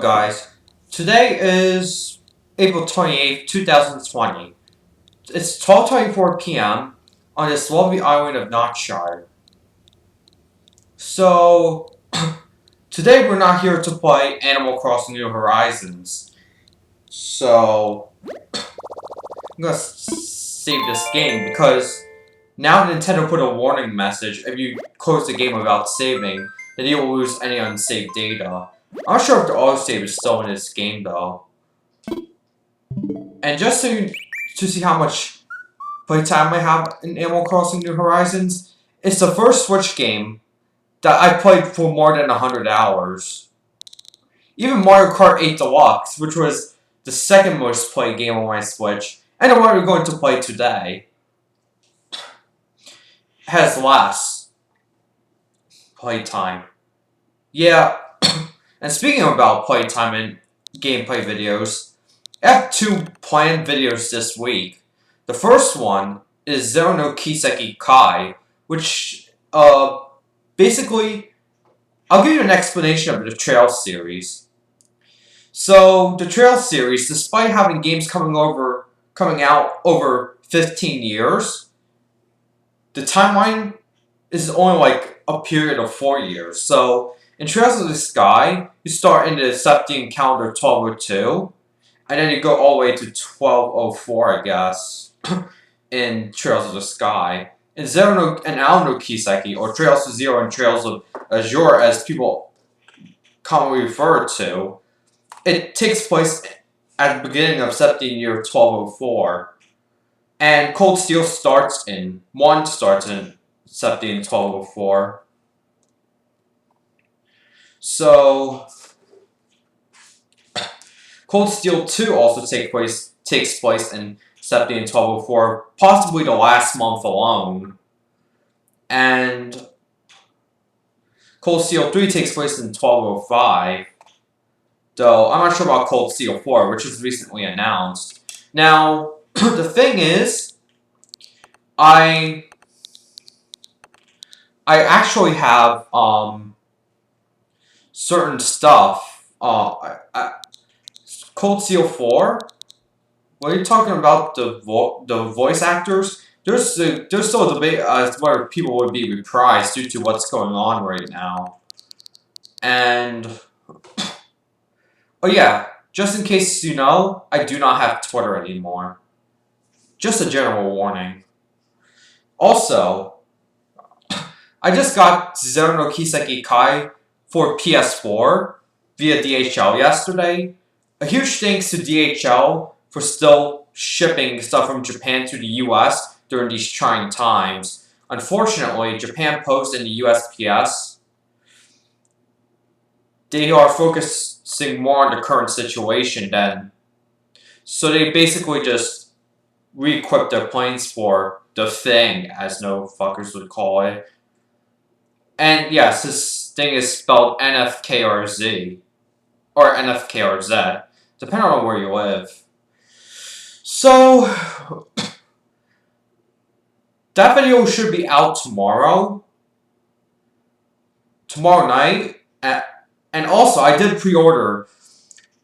up, guys? Today is April 28th, 2020. It's 12:24 p.m. on this lovely island of Notchshire. So, today we're not here to play Animal Crossing New Horizons. So, I'm gonna save this game because now Nintendo put a warning message if you close the game without saving, that you will lose any unsaved data. I'm not sure if the autosave is still in this game though. And just to see how much playtime I have in Animal Crossing New Horizons, it's the first Switch game that I played for more than 100 hours. Even Mario Kart 8 Deluxe, which was the second most played game on my Switch, and the one we're going to play today, has less playtime. Yeah, and speaking about playtime and gameplay videos, I have two planned videos this week. The first one is Zero no Kiseki Kai, which, basically, I'll give you an explanation of the Trail series. So, the Trail series, despite having games coming out over 15 years, the timeline is only like a period of 4 years. So, in Trails of the Sky, you start in the Septian calendar 1202, and then you go all the way to 1204, I guess, in Trails of the Sky. In Zero no and Ao no Kiseki, or Trails of Zero and Trails of Azure, as people commonly refer to, it takes place at the beginning of Septian year 1204. And Cold Steel starts in Septian 1204. So, Cold Steel 2 also takes place in Septian 1204, possibly the last month alone. And Cold Steel 3 takes place in 1205, though I'm not sure about Cold Steel 4, which was recently announced. Now, the thing is, I actually have certain stuff. Cold Steel 4. When you're talking about the voice actors, there's still a debate as to whether people would be reprised due to what's going on right now. And oh yeah, just in case you know, I do not have Twitter anymore. Just a general warning. Also, I just got Zero no Kiseki Kai for PS4 via DHL yesterday. A huge thanks to DHL for still shipping stuff from Japan to the US during these trying times. Unfortunately, Japan Post and the USPS, they are focusing more on the current situation then. So they basically just re-equipped their planes for the thing, as no fuckers would call it. And yes, this thing is spelled NFKRZ. Or NFKRZ, depending on where you live. So, that video should be out tomorrow night. And also, I did pre-order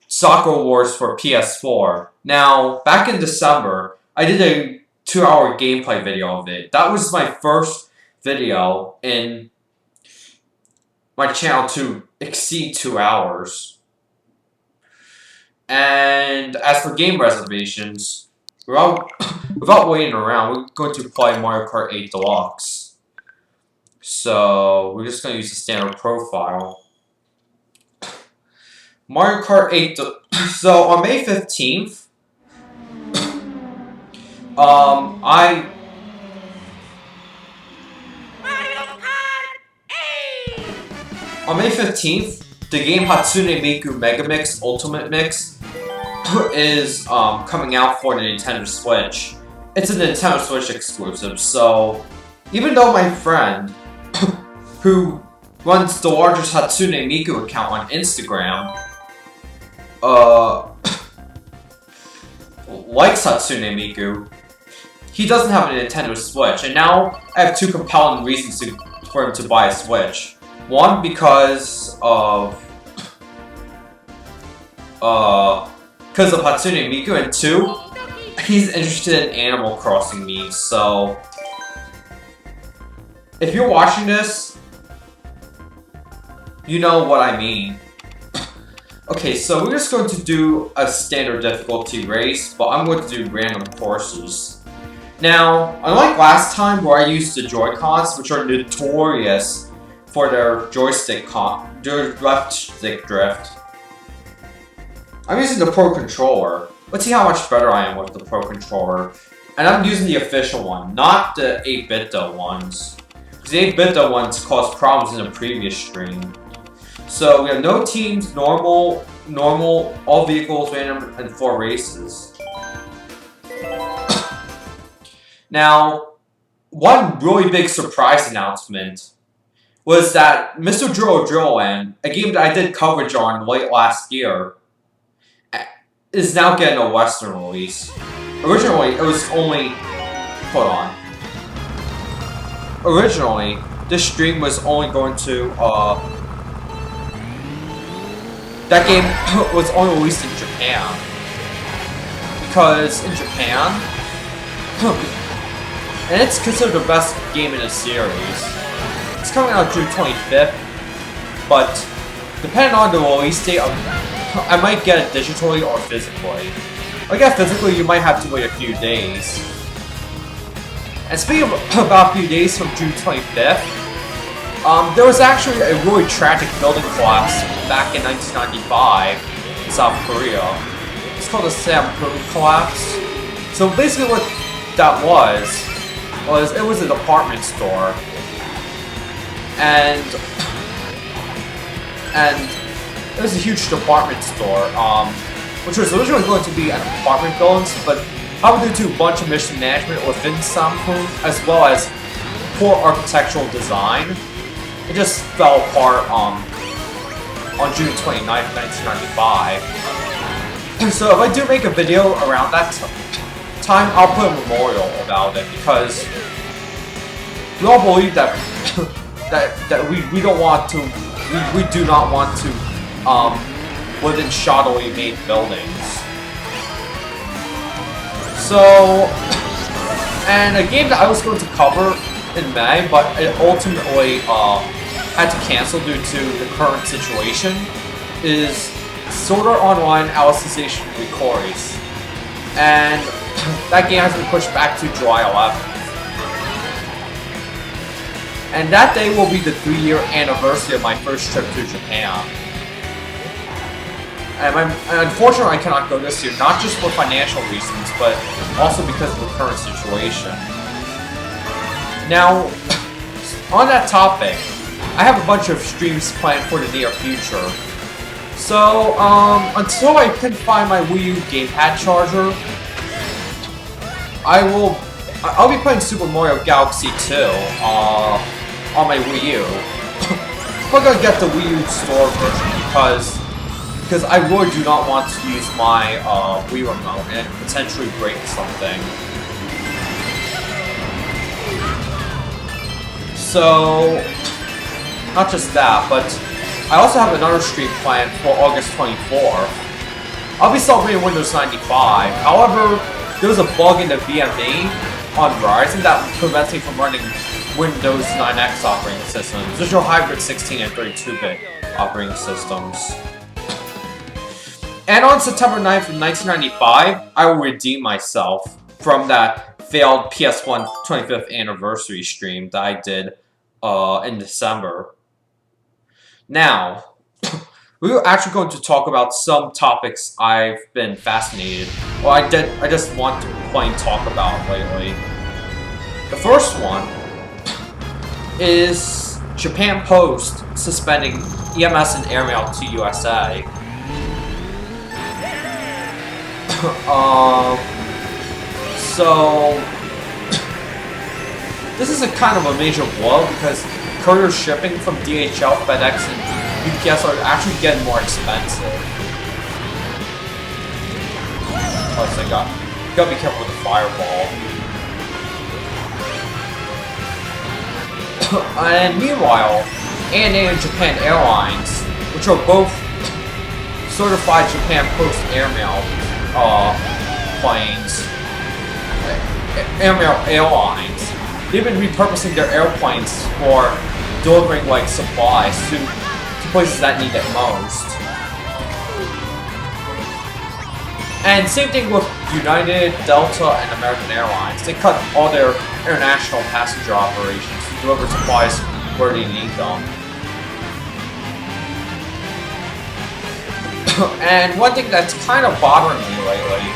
Sakura Wars for PS4. Now, back in December, I did a 2-hour gameplay video of it. That was my first video in my channel to exceed 2 hours. And as for game reservations, without waiting around, we're going to play Mario Kart 8 Deluxe. So, we're just going to use the standard profile. Mario Kart 8 So, on May 15th, On May 15th, the game Hatsune Miku Mega Mix Ultimate Mix is coming out for the Nintendo Switch. It's a Nintendo Switch exclusive, so even though my friend, who runs the largest Hatsune Miku account on Instagram, likes Hatsune Miku, he doesn't have a Nintendo Switch, and now I have two compelling reasons for him to buy a Switch. One, because of because of Hatsune Miku, and 2, he's interested in Animal Crossing memes, so if you're watching this, you know what I mean. Okay, so we're just going to do a standard difficulty race, but I'm going to do random courses. Now, unlike last time where I used the Joy-Cons, which are notorious for their left stick drift, I'm using the Pro Controller. Let's see how much better I am with the Pro Controller. And I'm using the official one, not the 8-bit ones. Because the 8-bit ones caused problems in the previous stream. So we have no teams, normal, all vehicles, random, and 4 races. Now, one really big surprise announcement was that Mr. Drill Land, a game that I did coverage on late last year, is now getting a Western release. Originally, it was only... Hold on. Originally, this stream was only going to, that game was only released in Japan. Because in Japan, and it's considered the best game in the series. It's coming out June 25th, but depending on the release date, I might get it digitally or physically. I guess physically you might have to wait a few days. And speaking of about a few days from June 25th, there was actually a really tragic building collapse back in 1995 in South Korea. It's called the Sampo collapse. So basically what that was it was a department store. And it was a huge department store, which was originally going to be an apartment building, but probably due to a bunch of mismanagement within Sampo, as well as poor architectural design, it just fell apart on June 29th, 1995. So if I do make a video around that time, I'll put a memorial about it, because we all believe that we don't want to, we do not want to live in shoddily made buildings. So, and a game that I was going to cover in May, but it ultimately had to cancel due to the current situation, is Sword Art Online Alicization Lycoris. And that game has been pushed back to July 11th. And that day will be the 3-year anniversary of my first trip to Japan. And unfortunately I cannot go this year, not just for financial reasons, but also because of the current situation. Now, on that topic, I have a bunch of streams planned for the near future. So, until I can find my Wii U gamepad charger, I'll be playing Super Mario Galaxy 2 on my Wii U. I'm gonna get the Wii U store version because I really do not want to use my Wii remote and potentially break something. So, not just that, but I also have another stream planned for August 24th. I'll be celebrating Windows 95. However, there was a bug in the VMA on Verizon that prevents me from running Windows 9X operating systems, which are hybrid 16 and 32-bit operating systems. And on September 9th of 1995, I will redeem myself from that failed PS1 25th anniversary stream that I did in December. Now, we're actually going to talk about some topics I've been fascinated, or I just want to plain talk about lately. The first one is Japan Post suspending EMS and Airmail to USA. So this is a kind of a major blow because courier shipping from DHL, FedEx, and UPS are actually getting more expensive. Plus, I gotta be careful with the fireball. And meanwhile, ANA and Japan Airlines, which are both certified Japan Post Airmail planes, Airmail airlines. They've been repurposing their airplanes for delivering like supplies to places that need it most. And same thing with United, Delta, and American Airlines. They cut all their international passenger operations to deliver supplies where they need them. And one thing that's kind of bothering me lately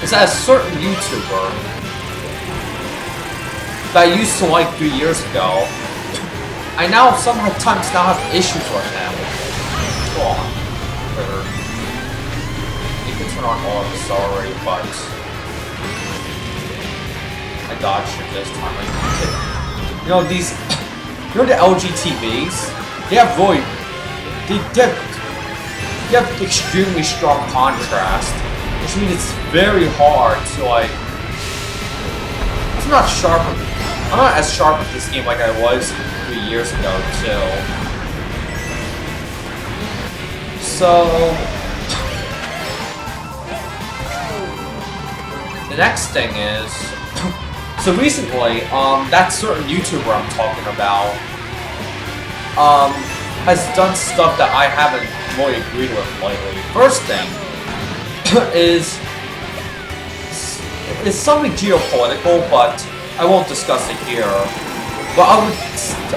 is that a certain YouTuber that I used to like 3 years ago, I now sometimes now have issues with him. Go on. You can turn on all accelerated buttons. I dodged it this time. You know these. You know the LG TVs? They have really. They have extremely strong contrast, which means it's very hard to like. I'm not as sharp at this game like I was 3 years ago too. So the next thing is, so recently, that certain YouTuber I'm talking about, has done stuff that I haven't really agreed with lately. First thing is something geopolitical, but I won't discuss it here. But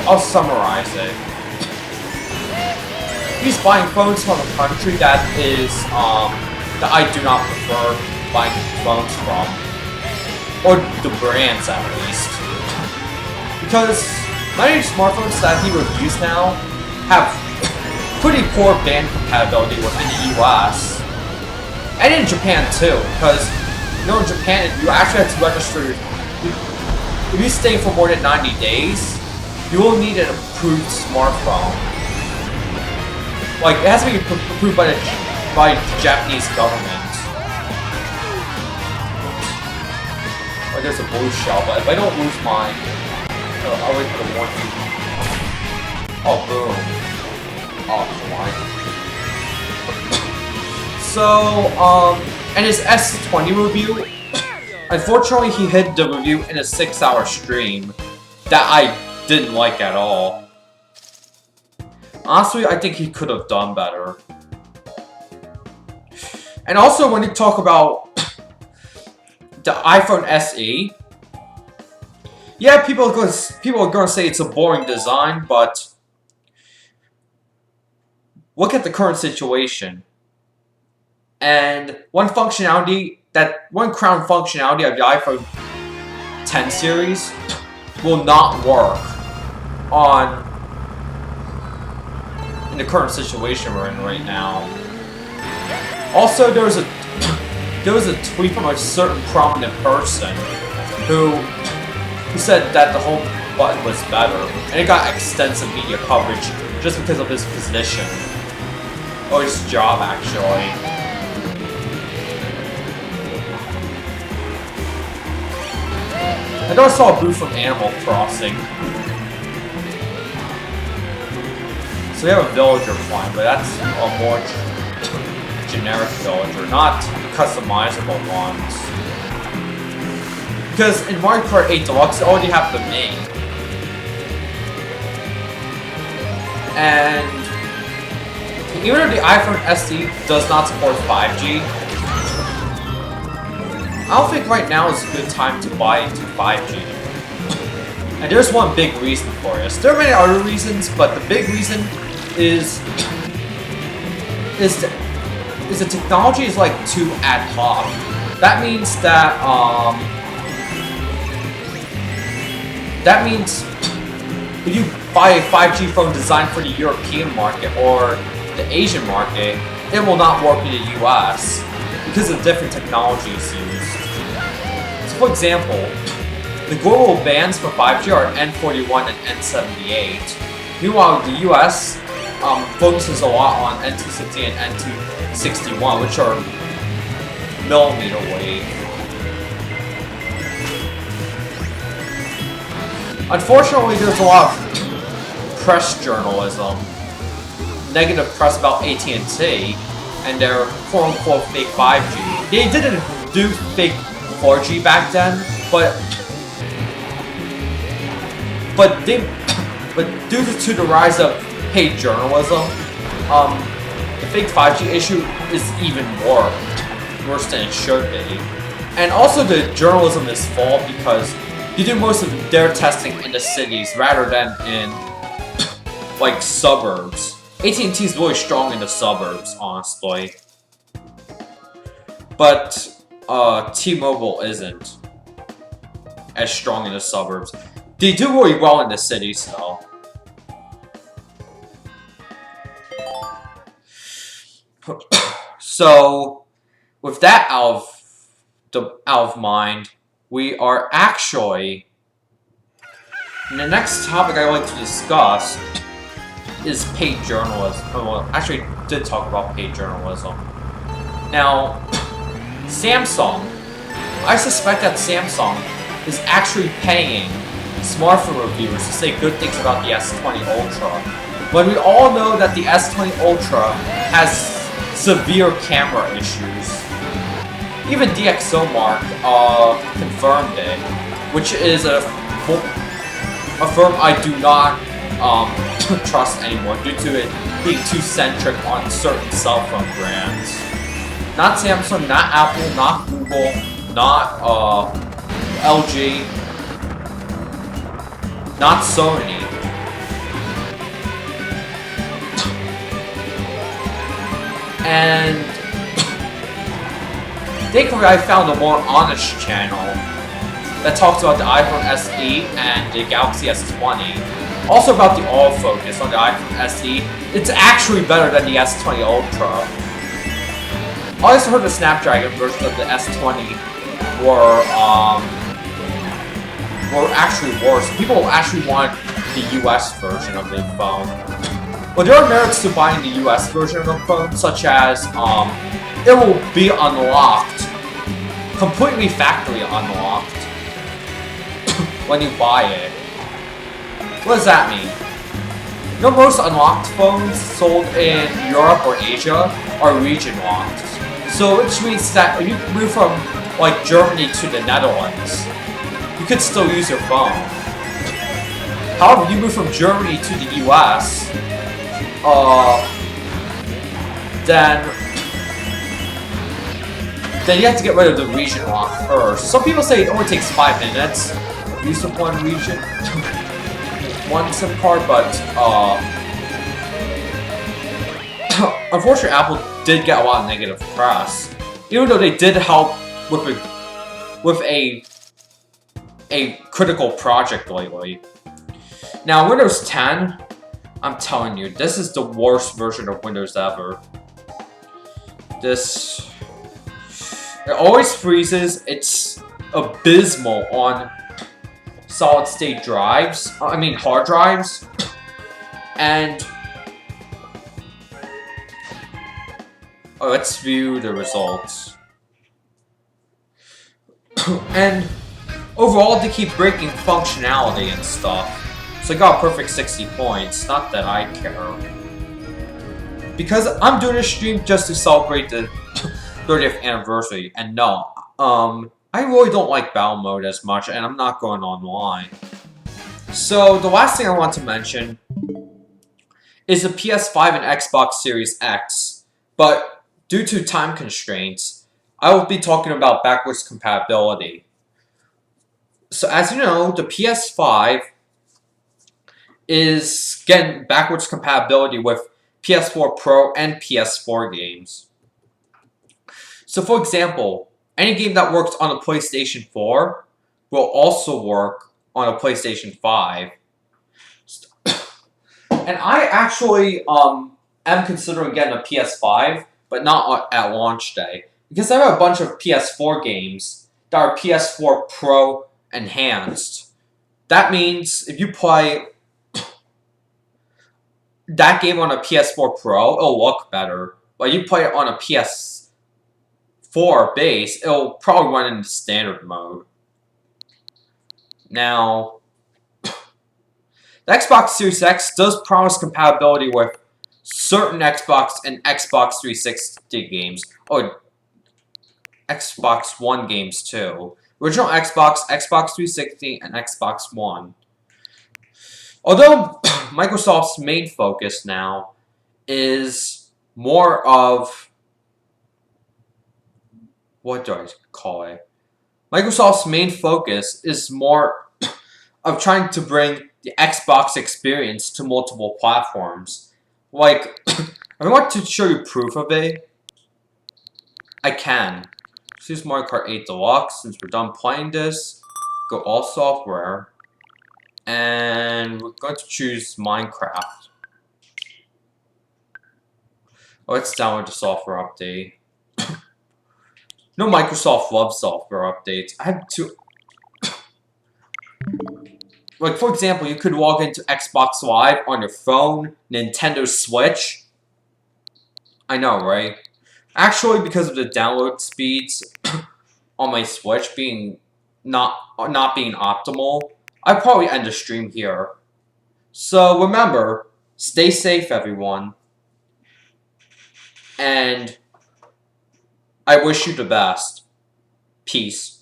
I'll summarize it. He's buying phones from a country that I do not prefer buying phones from, or the brands at least, because many smartphones that he reviews now have pretty poor band compatibility within the US and in Japan too, because you know in Japan you actually have to register. If you stay for more than 90 days, you will need an approved smartphone. Like it has to be approved by the Japanese government. Like there's a blue shell, but if I don't lose mine, I'll wait for the warning. Oh boom. Oh, come on. So, and his S20 review, unfortunately he hid the review in a 6-hour stream that I didn't like at all. Honestly, I think he could have done better. And also, when you talk about the iPhone SE, yeah, people are gonna say it's a boring design, but look at the current situation. And one crown functionality of the iPhone 10 series will not work in the current situation we're in right now. Also, there was a tweet from a certain prominent person who said that the home button was better, and it got extensive media coverage just because of his position. Or his job, actually. I know I saw a booth from Animal Crossing. So we have a villager flying, but that's a more generic villager, not customizable ones. Because in Mario Kart 8 Deluxe, you already have the main. And even though the iPhone SE does not support 5G, I don't think right now is a good time to buy into 5G. And there's one big reason for this. There are many other reasons, but the big reason is the technology is like too ad hoc. That means that if you buy a 5G phone designed for the European market or the Asian market, it will not work in the US because of different technologies used. So for example, the global bands for 5G are N41 and N78. Meanwhile, the US focuses a lot on N260 and N261, which are millimeter wave. Unfortunately, there's a lot of press journalism, negative press about AT&T, and their quote-unquote fake 5G. They didn't do fake 4G back then, but due to the rise of paid journalism, the fake 5G issue is even worse than it should be. And also the journalism is fault because you do most of their testing in the cities rather than in like suburbs. AT&T is really strong in the suburbs, honestly. But T-Mobile isn't as strong in the suburbs. They do really well in the cities, though. So, with that out of mind, we are actually... the next topic I'd like to discuss is paid journalism. Well, actually, I did talk about paid journalism. Now, Samsung, I suspect that Samsung is actually paying smartphone reviewers to say good things about the S20 Ultra, when we all know that the S20 Ultra has severe camera issues. Even DxOMark confirmed it, which is a firm I do not trust anymore due to it being too centric on certain cell phone brands. Not Samsung, not Apple, not Google, not LG, not Sony. And thankfully I found a more honest channel that talks about the iPhone SE and the Galaxy S20. Also about the autofocus on the iPhone SE. It's actually better than the S20 Ultra. I also heard the Snapdragon version of the S20 were actually worse. People actually want the US version of the phone. Well, there are merits to buying the US version of the phone, such as it will be unlocked, completely factory unlocked, when you buy it. What does that mean? You know, most unlocked phones sold in Europe or Asia are region locked. So which means that if you move from like Germany to the Netherlands, you could still use your phone. However, if you move from Germany to the US, then you have to get rid of the region lock first. Some people say it only takes 5 minutes of use of one region, one SIM card, but unfortunately Apple did get a lot of negative press, even though they did help with a critical project lately. Now, Windows 10, I'm telling you, this is the worst version of Windows ever. It always freezes. It's abysmal on solid-state drives. Hard drives. And let's view the results. And overall, they keep breaking functionality and stuff. So I got a perfect 60 points. Not that I care. Because I'm doing this stream just to celebrate the 30th anniversary. And no, I really don't like battle mode as much, and I'm not going online. So the last thing I want to mention is the PS5 and Xbox Series X. But due to time constraints, I will be talking about backwards compatibility. So as you know, the PS5 is getting backwards compatibility with PS4 Pro and PS4 games. So for example, any game that works on a PlayStation 4 will also work on a PlayStation 5. And I actually am considering getting a PS5, but not at launch day. Because I have a bunch of PS4 games that are PS4 Pro enhanced. That means if you play that game on a PS4 Pro, it'll look better. But you play it on a PS4 base, it'll probably run in standard mode. Now, the Xbox Series X does promise compatibility with certain Xbox and Xbox 360 games, or Xbox One games too. Original Xbox, Xbox 360, and Xbox One. Although Microsoft's main focus now is more of, what do I call it? Microsoft's main focus is more of trying to bring the Xbox experience to multiple platforms. Like, if I want to show you proof of it, I can. Let's use Mario Kart 8 Deluxe. Since we're done playing this, go all software, and we're going to choose Minecraft. Let's download the software update. No, Microsoft loves software updates. I had to... Like, for example, you could log into Xbox Live on your phone, Nintendo Switch. I know, right? Actually, because of the download speeds on my Switch being not being optimal, I'd probably end the stream here. So remember, stay safe, everyone. And I wish you the best. Peace.